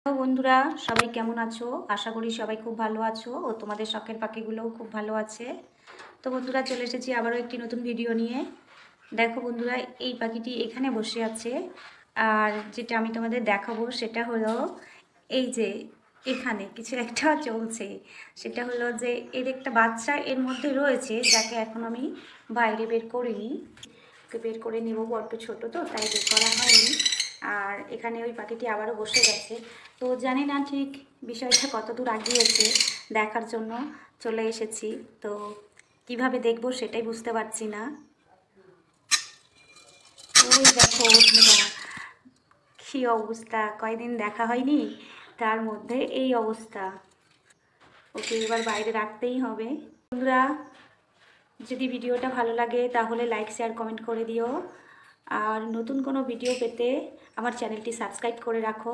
Hello বন্ধুরা, সবাই কেমন আছো? আশা করি সবাই খুব ভালো আছো ও তোমাদের শখের পাখিগুলোও খুব ভালো আছে। তো বন্ধুরা, চলে এসেছি আবারও একটি নতুন ভিডিও নিয়ে। দেখো বন্ধুরা, এই পাখিটি এখানে বসে আছে। আর যেটা আমি তোমাদের দেখাবো সেটা হলো এই যে এখানে কিছু একটা চলছে। সেটা হলো যে এর একটা বাচ্চা এর মধ্যে রয়েছে, যাকে এখন আমি বাইরে বের করিনি। ওকে বের করে নেবো, বড্ড ছোট তো, তাই বের করা হয়নি। আর এখানে ওই পাখিটি আবারও বসে গেছে। তো জানি না ঠিক বিষয়টা কতদূর আগিয়েছে, দেখার জন্য চলে এসেছি। তো কিভাবে দেখবো সেটাই বুঝতে পারছি না। ওই দেখো বন্ধুরা, কী অবস্থা! কয়দিন দেখা হয়নি, তার মধ্যে এই অবস্থা। ওকে এবার বাইরে রাখতেই হবে। বন্ধুরা, যদি ভিডিওটা ভালো লাগে তাহলে লাইক শেয়ার কমেন্ট করে দিও। আর নতুন কোনো ভিডিও পেতে আমার চ্যানেলটি সাবস্ক্রাইব করে রাখো।